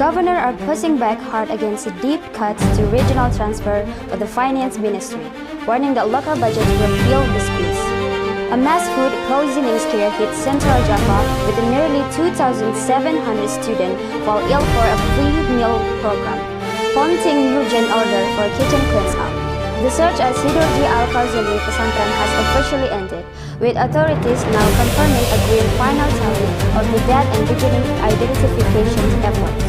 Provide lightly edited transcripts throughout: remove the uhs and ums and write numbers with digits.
governor are pushing back hard against the deep cuts to regional transfer of the finance ministry, warning that local budgets will feel the squeeze. A mass food poisoning scare hit central Java with nearly 2,700 students fall ill for a free meal program, prompting urgent order for kitchen cleans-up. The search at Sidurji Al-Khazali Pesantren has officially ended, with authorities now confirming a green final tally of the death and beginning identification efforts.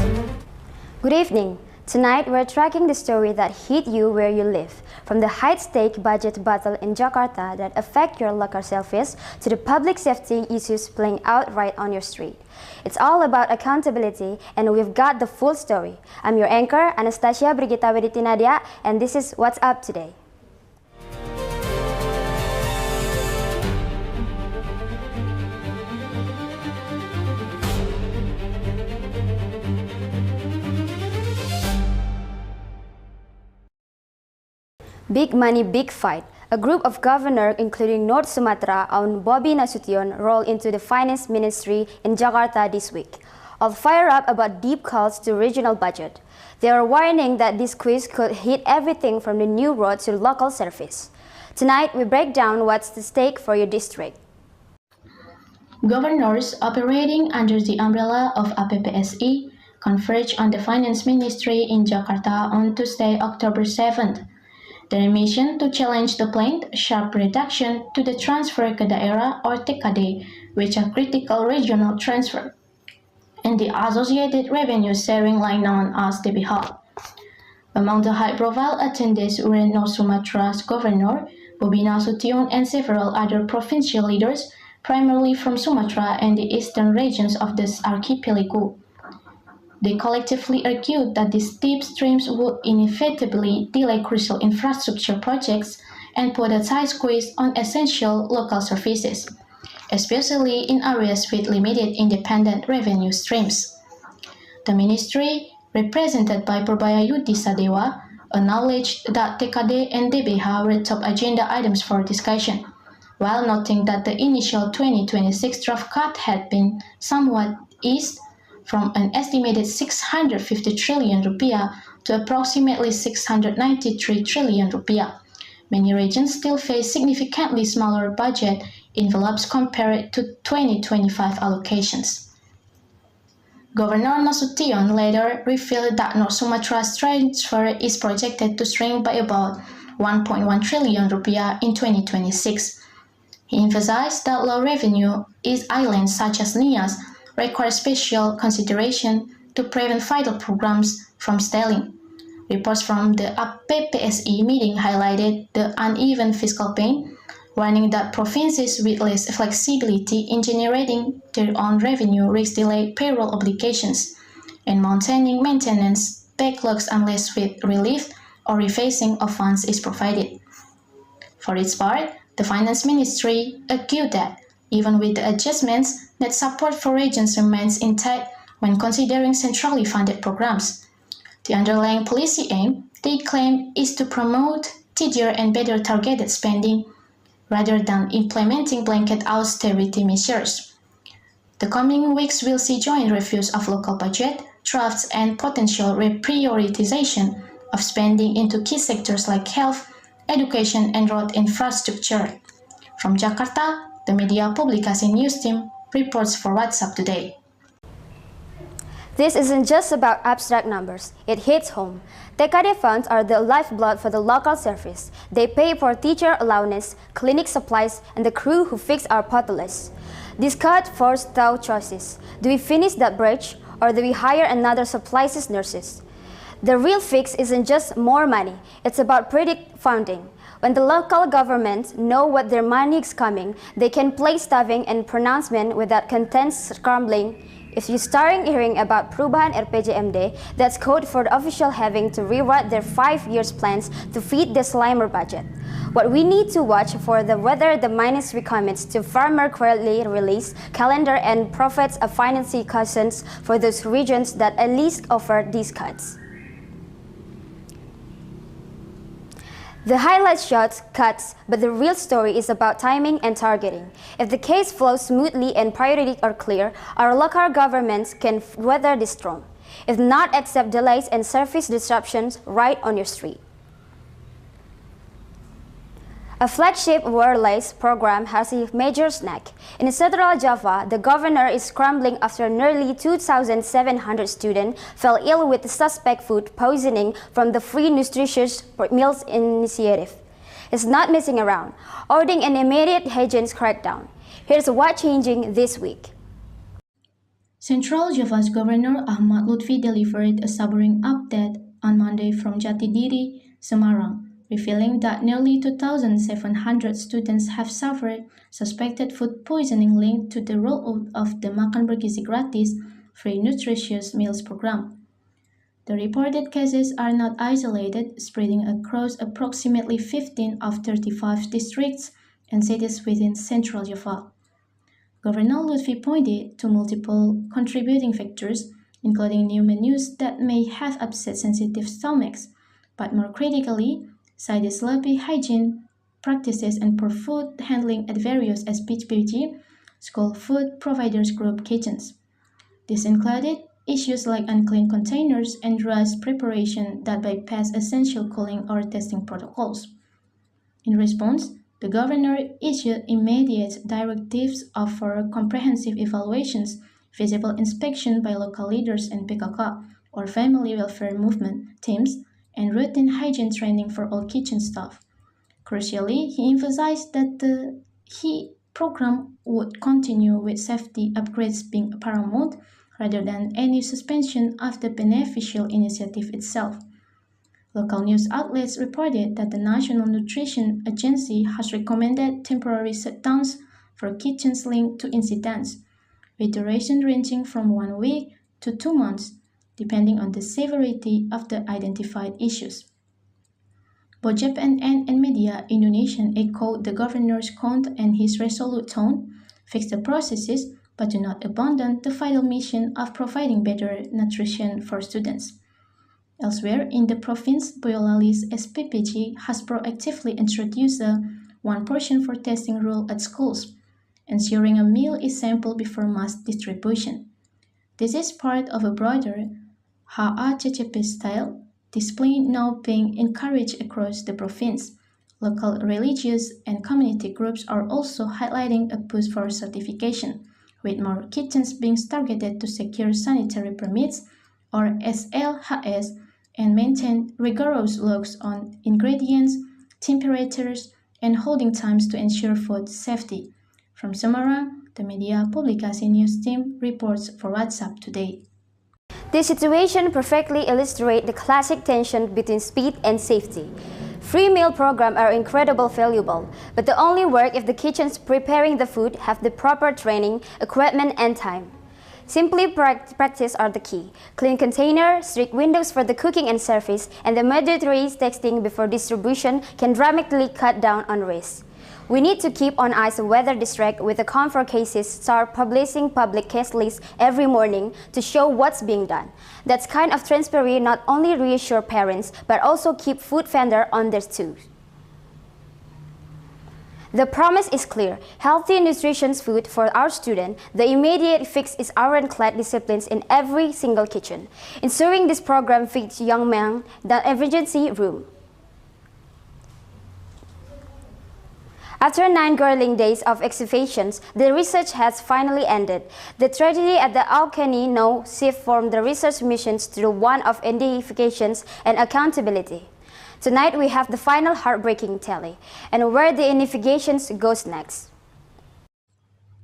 Good evening. Tonight, we're tracking the story that hit you where you live, from the high-stake budget battle in Jakarta that affect your local selfies to the public safety issues playing out right on your street. It's all about accountability, and we've got the full story. I'm your anchor, Anastasia Brigita Wediti Nadia, and this is What's Up Today. Big money, big fight. A group of governors, including North Sumatra owned Bobi Nasution, rolled into the finance ministry in Jakarta this week, all fired up about deep cuts to regional budget. They are warning that this squeeze could hit everything from the new road to local service. Tonight, we break down what's at stake for your district. Governors operating under the umbrella of APPSI converged on the finance ministry in Jakarta on Tuesday, October 7th. Their mission to challenge the planned sharp reduction to the transfer ke daerah or TKD, which are critical regional transfer, and the associated revenue sharing line known as DBH. Among the high-profile attendees were North Sumatra's governor, Bobi Nasution, and several other provincial leaders, primarily from Sumatra and the eastern regions of this archipelago. They collectively argued that these steep streams would inevitably delay crucial infrastructure projects and put a tight squeeze on essential local services, especially in areas with limited independent revenue streams. The ministry, represented by Purbayayudi Sadewa, acknowledged that TKD and DBH were top agenda items for discussion, while noting that the initial 2026 draft cut had been somewhat eased from an estimated 650 trillion rupiah to approximately 693 trillion rupiah. Many regions still face significantly smaller budget envelopes compared to 2025 allocations. Governor Nasution later revealed that North Sumatra's transfer is projected to shrink by about 1.1 trillion rupiah in 2026. He emphasized that low revenue islands such as Nias require special consideration to prevent vital programs from stalling. Reports from the APPSI meeting highlighted the uneven fiscal pain, warning that provinces with less flexibility in generating their own revenue risk delay payroll obligations and maintaining maintenance backlogs unless swift relief or rephasing of funds is provided. For its part, the Finance Ministry argued that even with the adjustments, net support for regions remains intact when considering centrally funded programs. The underlying policy aim, they claim, is to promote steadier and better targeted spending rather than implementing blanket austerity measures. The coming weeks will see joint reviews of local budget, drafts, and potential reprioritization of spending into key sectors like health, education, and road infrastructure. From Jakarta, the Media Publikasi News Team reports for What's Up Today. This isn't just about abstract numbers, it hits home. TKD funds are the lifeblood for the local service. They pay for teacher allowance, clinic supplies, and the crew who fix our potholes. This cut forced tough choices. Do we finish that bridge, or do we hire another supplies nurses? The real fix isn't just more money, it's about predict funding. When the local governments know what their money is coming, they can play staffing and pronouncement without content scrambling. If you're starting hearing about Perubahan RPJMD, that's code for the official having to rewrite their 5-year plans to feed the slimer budget. What we need to watch for whether the ministry commits to farmer quarterly release calendar and provides a financing cushions for those regions that at least offer these cuts. The highlight shows cuts, but the real story is about timing and targeting. If the case flows smoothly and priorities are clear, our local governments can weather the storm. if not accept delays and service disruptions right on your street. A flagship wireless program has a major snag. In Central Java, the governor is scrambling after nearly 2,700 students fell ill with suspect food poisoning from the Free Nutritious Meals Initiative. It's not messing around, ordering an immediate hygiene crackdown. Here's what's changing this week. Central Java's Governor Ahmad Lutfi delivered a sobering update on Monday from Jatidiri, Semarang, revealing that nearly 2,700 students have suffered suspected food poisoning linked to the rollout of the Makan Bergizi Gratis Free Nutritious Meals program. The reported cases are not isolated, spreading across approximately 15 of 35 districts and cities within Central Java. Governor Lutfi pointed to multiple contributing factors, including new menus that may have upset sensitive stomachs, but more critically, cited sloppy hygiene practices and poor food handling at various SPPG, school food providers group kitchens. This included issues like unclean containers and rice preparation that bypass essential cooling or testing protocols. In response, the governor issued immediate directives for comprehensive evaluations, visible inspection by local leaders and PKK or family welfare movement teams, and routine hygiene training for all kitchen staff. Crucially, he emphasized that the HE program would continue with safety upgrades being paramount rather than any suspension of the beneficial initiative itself. Local news outlets reported that the National Nutrition Agency has recommended temporary shutdowns for kitchens linked to incidents, with duration ranging from 1 week to 2 months, depending on the severity of the identified issues. Both Japan and media Indonesia echoed the governor's count and his resolute tone, fix the processes, but do not abandon the vital mission of providing better nutrition for students. Elsewhere in the province, Boyolali's SPPG has proactively introduced a one portion for testing rule at schools, ensuring a meal is sampled before mass distribution. This is part of a broader HACCP style display now being encouraged across the province. Local religious and community groups are also highlighting a push for certification, with more kitchens being targeted to secure sanitary permits or SLHS and maintain rigorous logs on ingredients, temperatures, and holding times to ensure food safety. From Semarang, the Media Publikasi News team reports for WhatsApp Today. This situation perfectly illustrates the classic tension between speed and safety. Free meal programs are incredibly valuable, but they only work if the kitchens preparing the food have the proper training, equipment, and time. Simply practice are the key. Clean container, strict windows for the cooking and service, and the mandatory testing before distribution can dramatically cut down on risk. We need to keep on eyes whether district with the confirmed cases start publishing public case lists every morning to show what's being done. That kind of transparency not only reassure parents, but also keep food vendor on their toes. The promise is clear: healthy, nutritious food for our students. The immediate fix is ironclad disciplines in every single kitchen, ensuring this program fits young men the emergency room. After 9 grueling days of excavations, the research has finally ended. The tragedy at the Alkani now shifts from the research missions to one of identifications and accountability. Tonight we have the final heartbreaking tally, and where the investigations goes next.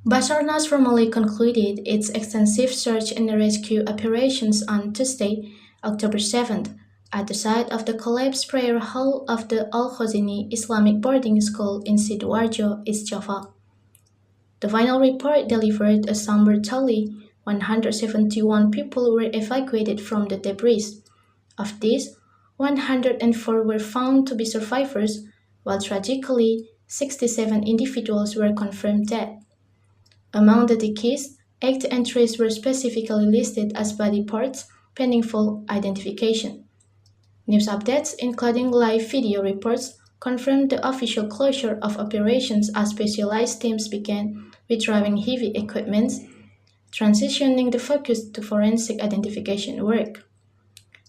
Basarnas formally concluded its extensive search and rescue operations on Tuesday, October 7th, at the site of the collapsed prayer hall of the Al-Khazini Islamic Boarding School in Sidoarjo, East Java. The final report delivered a somber tally: 171 people were evacuated from the debris. Of these, 104 were found to be survivors, while tragically, 67 individuals were confirmed dead. Among the deceased, 8 entries were specifically listed as body parts, pending full identification. News updates, including live video reports, confirmed the official closure of operations as specialized teams began withdrawing heavy equipment. transitioning the focus to forensic identification work.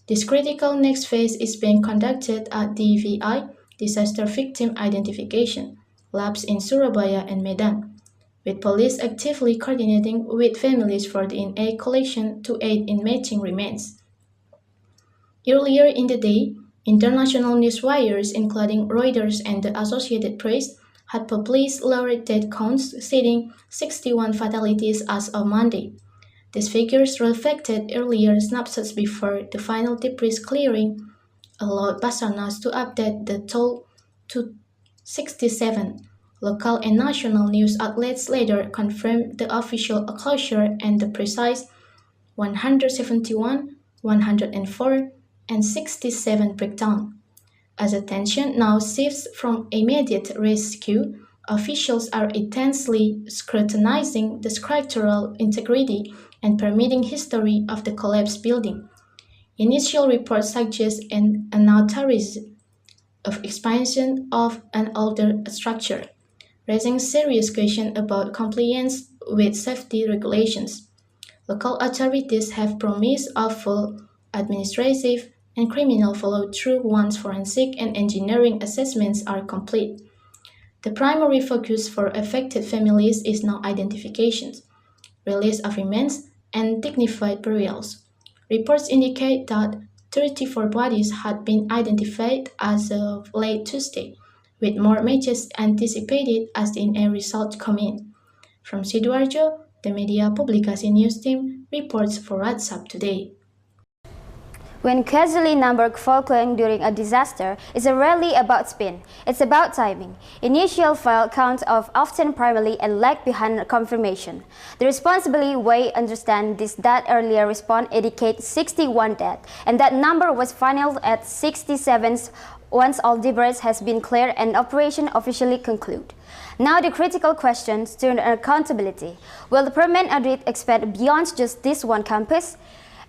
This critical next phase is being conducted at DVI, Disaster Victim Identification, labs in Surabaya and Medan, with police actively coordinating with families for DNA collection to aid in matching remains. Earlier in the day, international news wires including Reuters and the Associated Press had published lower death counts citing 61 fatalities as of Monday. These figures reflected earlier snapshots before the final debris clearing allowed Basarnas to update the toll to 67. Local and national news outlets later confirmed the official closure and the precise 171, 104, and 67 breakdown. As attention now shifts from immediate rescue, officials are intensely scrutinizing the structural integrity and permitting history of the collapsed building. Initial reports suggest an unauthorized of expansion of an older structure, raising serious questions about compliance with safety regulations. Local authorities have promised a full administrative and criminal follow-through once forensic and engineering assessments are complete. The primary focus for affected families is now identification, release of remains, and dignified burials. Reports indicate that 34 bodies had been identified as of late Tuesday, with more matches anticipated as the DNA results come in. From Sidoarjo, the Media Publikasi News Team reports for WhatsApp Today. When casualty number falling during a disaster is rarely about spin, it's about timing. Initial file counts of often primarily and lag behind confirmation. The responsibility way understand this that earlier response indicates 61 dead, and that number was final at 67 once all debris has been cleared and operation officially conclude. Now the critical questions turn to accountability. Will the permanent audit expand beyond just this one campus?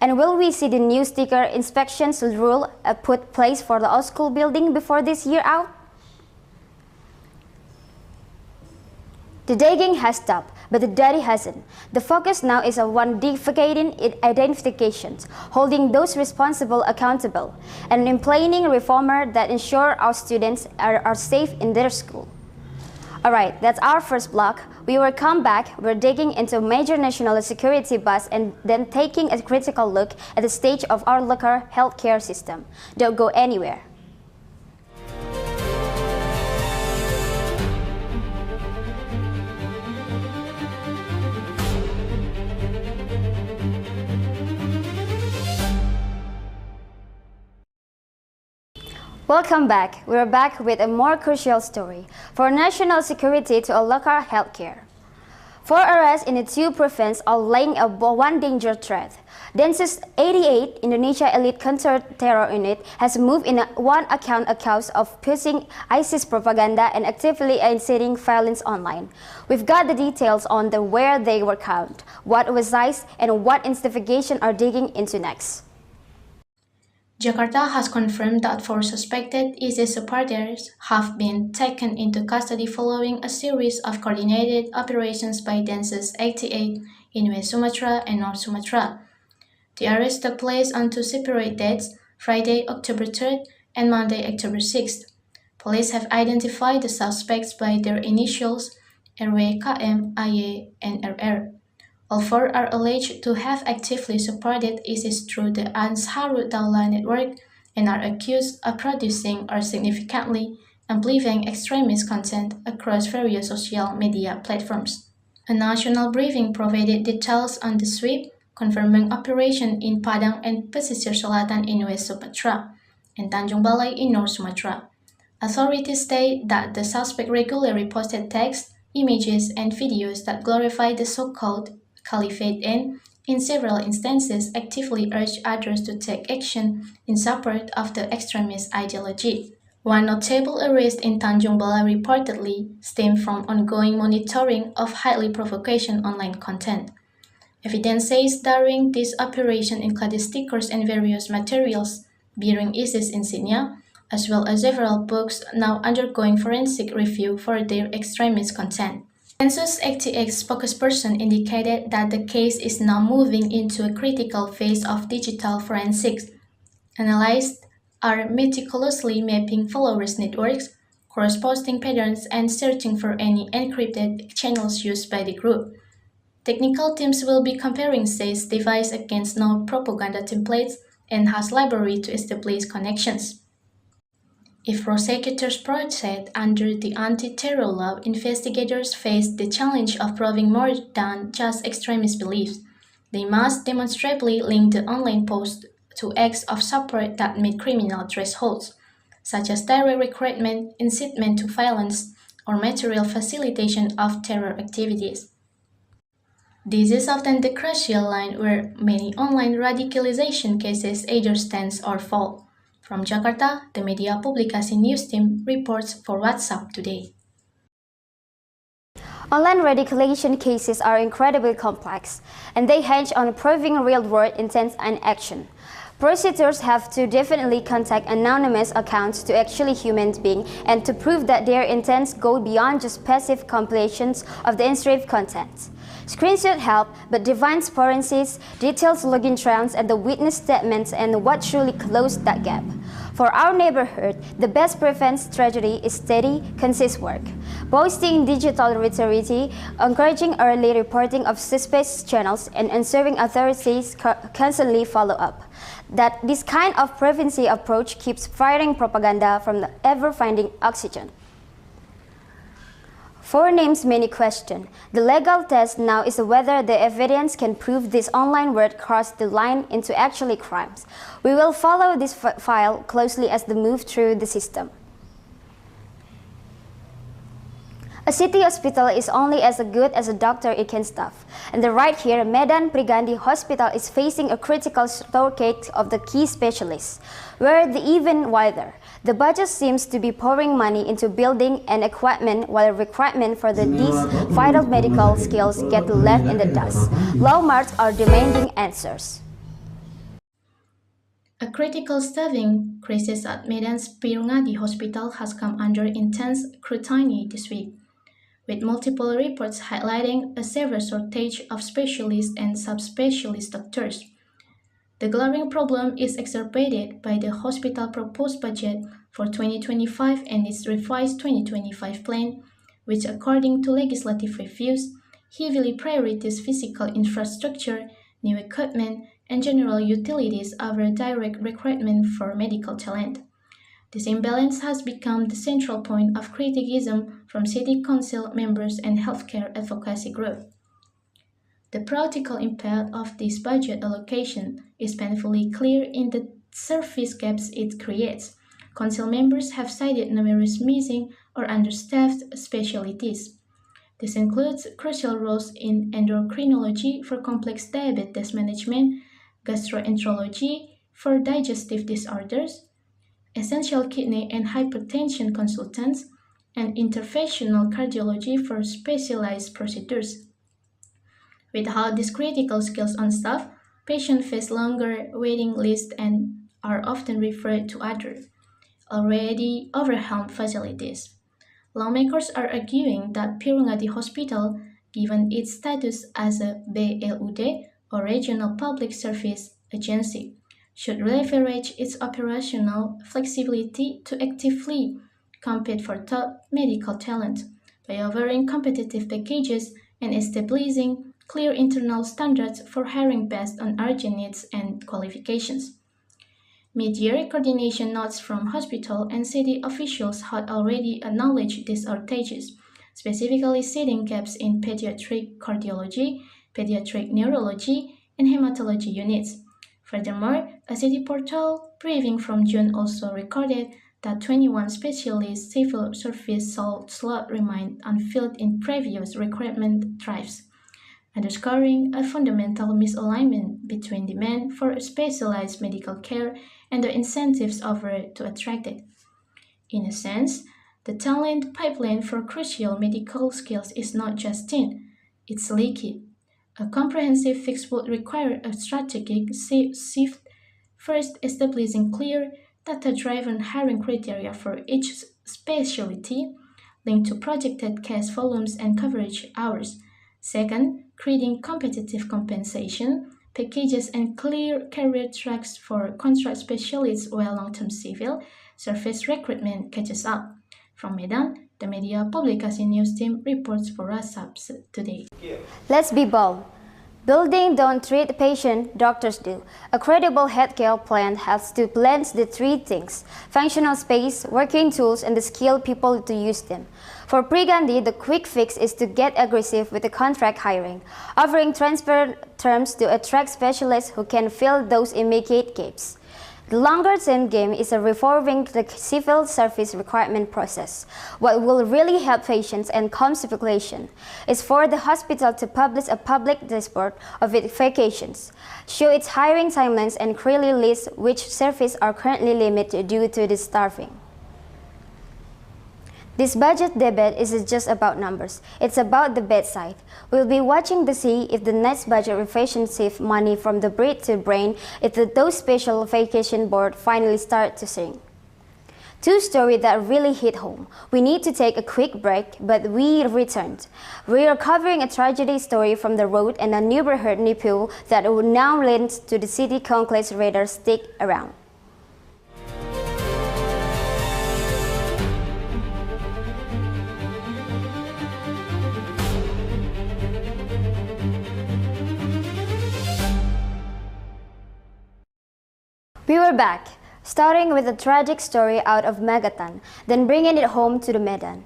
And will we see the new sticker inspections rule put place for the old school building before this year out? The digging has stopped, but the dirty hasn't. The focus now is on quantifying identifications, holding those responsible accountable, and implementing reformer that ensure our students are safe in their school. Alright, that's our first block. We will come back. We're digging into major national security bust and then taking a critical look at the stage of our local healthcare system. Don't go anywhere. Welcome back. We're back with a more crucial story for national security to a local healthcare. 4 arrests in the 2 provinces are laying a one danger threat. Densus 88, Indonesia Elite Counter-Terror Unit, has moved in one account of pushing ISIS propaganda and actively inciting violence online. We've got the details on where they were caught, what was seized, and what investigation are digging into next. Jakarta has confirmed that 4 suspected ISIS supporters have been taken into custody following a series of coordinated operations by Densus 88 in West Sumatra and North Sumatra. The arrest took place on 2 separate dates, Friday, October 3rd and Monday, October 6th. Police have identified the suspects by their initials RW, KM, AY, and RR. All 4 are alleged to have actively supported ISIS through the Ansarud Daulah network and are accused of producing or significantly amplifying extremist content across various social media platforms. A national briefing provided details on the sweep, confirming operation in Padang and Pesisir Selatan in West Sumatra and Tanjung Balai in North Sumatra. Authorities state that the suspect regularly posted text, images, and videos that glorify the so-called Caliphate and, in several instances, actively urged others to take action in support of the extremist ideology. One notable arrest in Tanjung Balai reportedly stemmed from ongoing monitoring of highly provocation online content. Evidence says during this operation included stickers and various materials bearing ISIS insignia, as well as several books now undergoing forensic review for their extremist content. Census ATX spokesperson indicated that the case is now moving into a critical phase of digital forensics. Analysts are meticulously mapping followers' networks, cross-posting patterns, and searching for any encrypted channels used by the group. Technical teams will be comparing SA's device against known propaganda templates and has library to establish connections. If prosecutors proceed under the anti-terror law, investigators face the challenge of proving more than just extremist beliefs. They must demonstrably link the online post to acts of support that meet criminal thresholds, such as direct recruitment, incitement to violence, or material facilitation of terror activities. This is often the crucial line where many online radicalization cases either stand or fall. From Jakarta, the Media Publikasi News Team reports for WhatsApp Today. Online radicalization cases are incredibly complex, and they hinge on proving real-world intent and action. Prosecutors have to definitely contact anonymous accounts to actually human beings and to prove that their intents go beyond just passive compilations of the enslaved content. Screenshot help, but divine forensics, details login trends, and the witness statements and what truly closed that gap. For our neighborhood, the best prevents tragedy is steady, consistent work. Boosting digital literacy, encouraging early reporting of suspicious channels, and ensuring authorities constantly follow up. That this kind of preventive approach keeps firing propaganda from the ever-finding oxygen. Four names many question. The legal test now is whether the evidence can prove this online word crossed the line into actually crimes. We will follow this file closely as they move through the system. A city hospital is only as good as a doctor it can staff. And right here, Medan Prigandi Hospital is facing a critical shortage of the key specialists, where the even wider. The budget seems to be pouring money into building and equipment while recruitment for these vital medical skills get left in the dust. Lawmakers are demanding answers. A critical staffing crisis at Medan's Pirungadi Hospital has come under intense scrutiny this week, with multiple reports highlighting a severe shortage of specialists and subspecialist doctors. The glaring problem is exacerbated by the hospital proposed budget for 2025 and its revised 2025 plan, which, according to legislative reviews, heavily prioritizes physical infrastructure, new equipment, and general utilities over direct recruitment for medical talent. This imbalance has become the central point of criticism from city council members and healthcare advocacy groups. The practical impact of this budget allocation is painfully clear in the service gaps it creates. Council members have cited numerous missing or understaffed specialties. This includes crucial roles in endocrinology for complex diabetes management, gastroenterology for digestive disorders, essential kidney and hypertension consultants, and interventional cardiology for specialized procedures. Without these critical skills on staff, patients face longer waiting lists and are often referred to other, already overwhelmed facilities. Lawmakers are arguing that Pirungati Hospital, given its status as a BLUD or Regional Public Service Agency, should leverage its operational flexibility to actively compete for top medical talent by offering competitive packages and establishing clear internal standards for hiring based on urgent needs and qualifications. Mid-year coordination notes from hospital and city officials had already acknowledged these outages, specifically citing gaps in pediatric cardiology, pediatric neurology, and hematology units. Furthermore, a city portal briefing from June also recorded that 21 specialist civil service slots remained unfilled in previous recruitment drives, underscoring a fundamental misalignment between demand for specialized medical care and the incentives offered to attract it. In a sense, the talent pipeline for crucial medical skills is not just thin, it's leaky. A comprehensive fix would require a strategic shift, first establishing clear, data-driven hiring criteria for each specialty, linked to projected case volumes and coverage hours. Second, creating competitive compensation packages and clear career tracks for contract specialists while long-term civil service recruitment catches up. From Medan, the Media Publikasi News Team reports for WhatsApp today. Let's be bold. Building don't treat patient, doctors do. A credible healthcare plan has to blend the three things: functional space, working tools, and the skilled people to use them. For Prigandi, the quick fix is to get aggressive with the contract hiring, offering transfer terms to attract specialists who can fill those immediate gaps. The longer-term game is reforming the civil service requirement process. What will really help patients and comes population is for the hospital to publish a public dashboard of its vacations, show its hiring timelines, and clearly list which services are currently limited due to the staffing. This budget debate isn't just about numbers, it's about the bedside. We'll be watching to see if the next budget revision saves money from the bread to brain if those special vacation board finally start to sing. Two stories that really hit home. We need to take a quick break, but we returned. We are covering a tragedy story from the road and a neighborhood nipple that will now lend to the city conclave radar. Stick around. We were back, starting with a tragic story out of Magatan, then bringing it home to the Medan.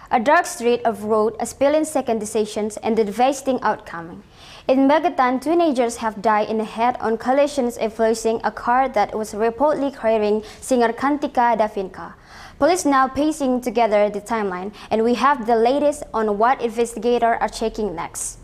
A dark street of road, a spilling second decisions, and the devastating outcome. In Magatan, teenagers have died in a head-on collisions involving a car that was reportedly carrying singer Kantika Davinka. Police now piecing together the timeline, and we have the latest on what investigators are checking next.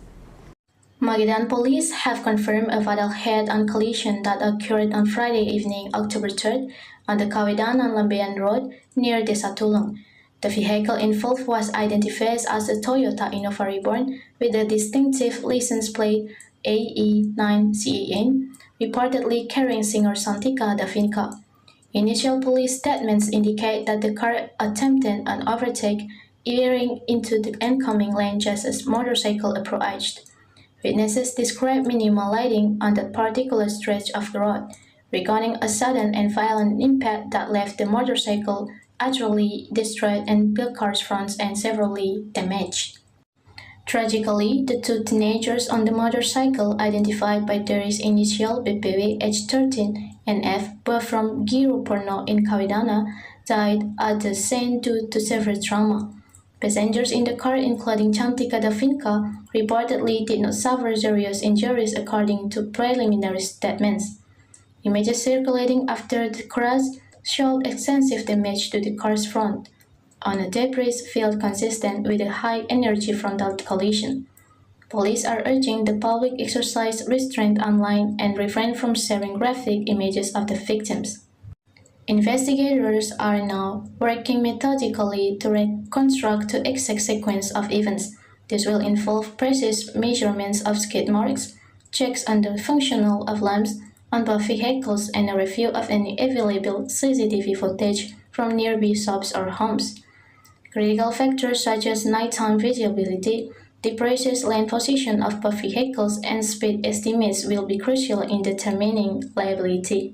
Magadan police have confirmed a fatal head-on collision that occurred on Friday evening, October 3rd, on the Kawidanan Lambayan Road near Desa Tulung. The vehicle involved was identified as a Toyota Innova Reborn with a distinctive license plate AE9CAN, reportedly carrying singer Santika Davinka. Initial police statements indicate that the car attempted an overtake, veering into the oncoming lane just as motorcycle approached. Witnesses described minimal lighting on that particular stretch of the road, recording a sudden and violent impact that left the motorcycle utterly destroyed and the car's front end severely damaged. Tragically, the two teenagers on the motorcycle, identified by their initial BPW age 13 and F, both from Giro Porno in Kawidana, died at the scene due to severe trauma. Passengers in the car, including Chantika Davinka, reportedly did not suffer serious injuries according to preliminary statements. Images circulating after the crash showed extensive damage to the car's front, on a debris field consistent with a high-energy frontal collision. Police are urging the public exercise restraint online and refrain from sharing graphic images of the victims. Investigators are now working methodically to reconstruct the exact sequence of events. This will involve precise measurements of skid marks, checks on the functional of lamps on both vehicles, and a review of any available CCTV footage from nearby shops or homes. Critical factors such as nighttime visibility, the precise lane position of both vehicles, and speed estimates will be crucial in determining liability.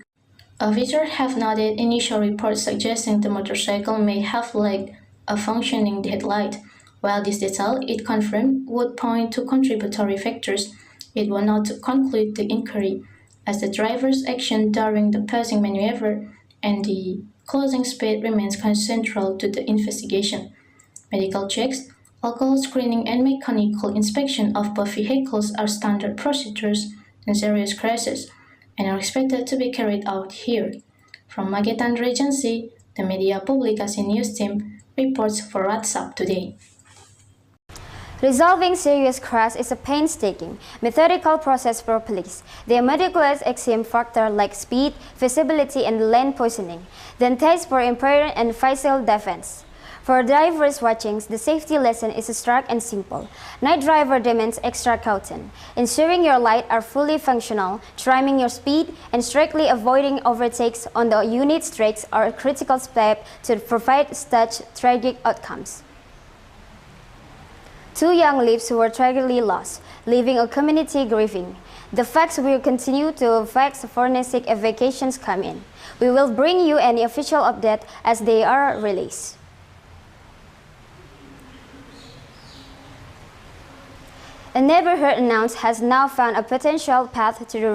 Officers have noted initial reports suggesting the motorcycle may have lacked a functioning headlight. While this detail, it confirmed, would point to contributory factors, it will not conclude the inquiry, as the driver's action during the passing maneuver and the closing speed remains central to the investigation. Medical checks, alcohol screening, and mechanical inspection of both vehicles are standard procedures in serious crashes, and are expected to be carried out here. From Magetan Regency, the Media Publikasi News Team reports for WhatsApp today. Resolving serious crash is a painstaking, methodical process for police. They meticulously examine factors like speed, visibility, and lane positioning, then test for impairment and physical defense. For drivers watching, the safety lesson is stark and simple. Night driver demands extra caution, ensuring your lights are fully functional, trimming your speed, and strictly avoiding overtakes on the unit streets are a critical step to prevent such tragic outcomes. Two young lives were tragically lost, leaving a community grieving. The facts will continue to affect forensic evacuations come in. We will bring you any official update as they are released. A neighborhood announced has now found a potential path to the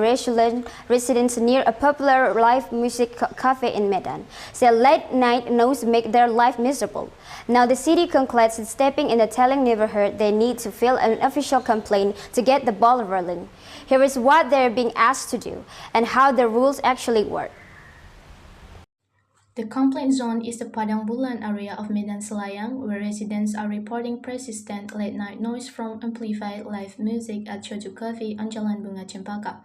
residents near a popular live music cafe in Medan. Their late-night noise make their life miserable. Now the city concludes stepping in the telling neighborhood they need to file an official complaint to get the ball rolling. Here is what they're being asked to do and how the rules actually work. The complaint zone is the Padang Bulan area of Medan Selayang, where residents are reporting persistent late-night noise from amplified live music at Choju Cafe on Jalan Bunga Cempaka.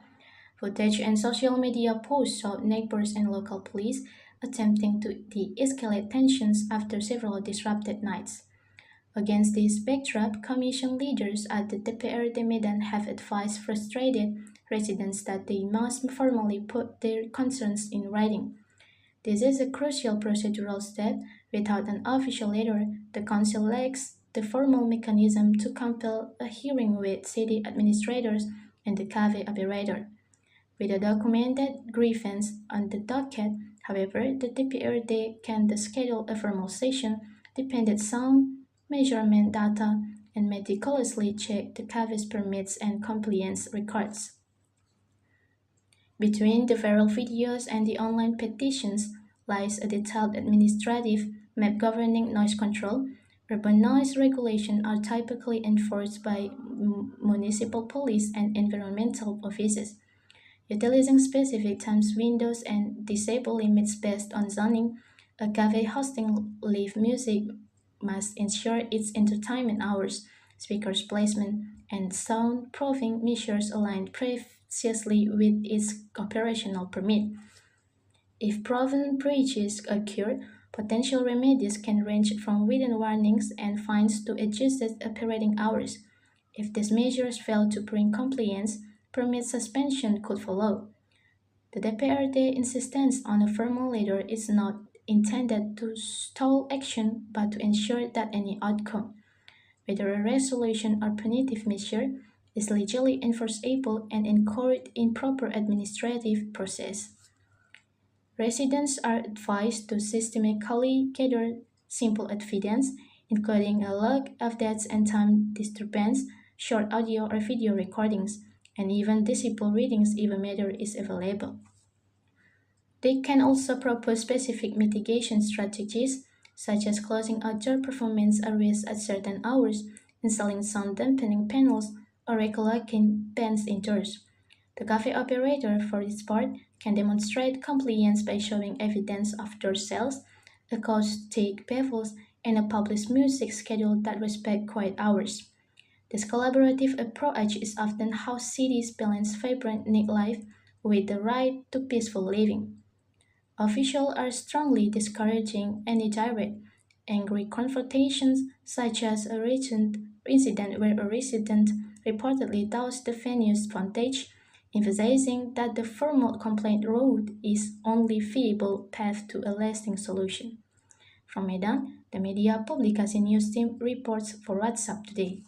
Footage and social media posts showed neighbors and local police attempting to de-escalate tensions after several disrupted nights. Against this backdrop, commission leaders at the DPRD Medan have advised frustrated residents that they must formally put their concerns in writing. This is a crucial procedural step. Without an official letter, the council lacks the formal mechanism to compel a hearing with city administrators and the cafe operator. With a documented grievance on the docket, however, the DPRD can schedule a formal session, dependent sound, measurement data, and meticulously check the cafe's permits and compliance records. Between the viral videos and the online petitions lies a detailed administrative map governing noise control. Urban noise regulations are typically enforced by municipal police and environmental offices. Utilizing specific times windows and disable limits based on zoning, a cafe hosting live music must ensure its entertainment hours, speakers placement, and soundproofing measures aligned precisely with its operational permit. If proven breaches occur, potential remedies can range from written warnings and fines to adjusted operating hours. If these measures fail to bring compliance, permit suspension could follow. The DPRD insistence on a formal letter is not intended to stall action but to ensure that any outcome, whether a resolution or punitive measure, is legally enforceable and encouraged in proper administrative process. Residents are advised to systematically gather simple evidence, including a log of deaths and time disturbance, short audio or video recordings, and even decibel readings if a meter is available. They can also propose specific mitigation strategies, such as closing outdoor performance areas at certain hours, installing sound dampening panels, or recollecting bands indoors. The cafe operator, for its part, can demonstrate compliance by showing evidence of door sales, acoustic baffles, and a published music schedule that respect quiet hours. This collaborative approach is often how cities balance vibrant nightlife with the right to peaceful living. Officials are strongly discouraging any direct, angry confrontations, such as a recent incident where a resident reportedly doused the venue's frontage, emphasizing that the formal complaint route is only feasible path to a lasting solution. From Medan, the Media Publikasi News Team reports for WhatsApp Today.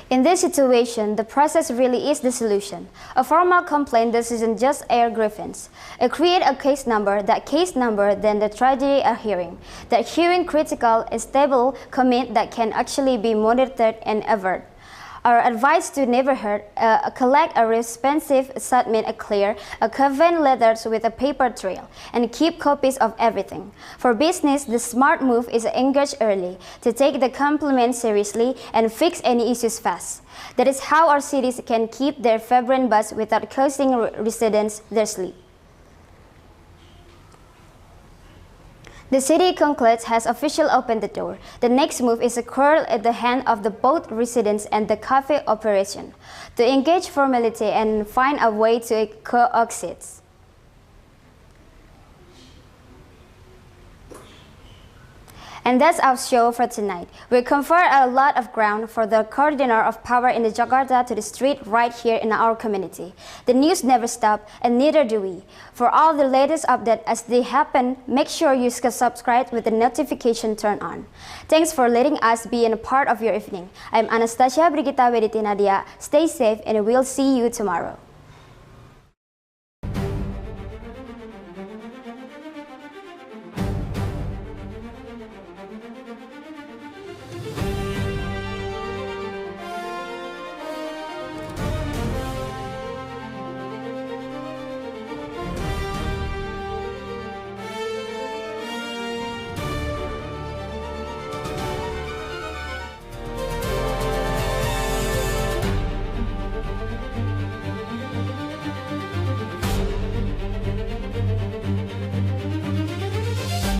In this situation, the process really is the solution. A formal complaint doesn't just air grievance. It creates a case number, that case number, then the tragedy a hearing. That hearing critical, stable comment that can actually be monitored and averted. Our advice to neighborhood, collect a responsive statement clear, coven letters with a paper trail, and keep copies of everything. For business, the smart move is engage early, to take the compliment seriously and fix any issues fast. That is how our cities can keep their vibrant buzz without causing residents their sleep. The city concludes has officially opened the door. The next move is a call at the hand of the both residents and the cafe operation to engage formality and find a way to coexist. And that's our show for tonight. We covered a lot of ground for the coordinator of power in the Jakarta to the street right here in our community. The news never stop, and neither do we. For all the latest updates as they happen, make sure you subscribe with the notification turned on. Thanks for letting us be a part of your evening. I'm Anastasia Brigita Wediti Nadia. Stay safe and we'll see you tomorrow.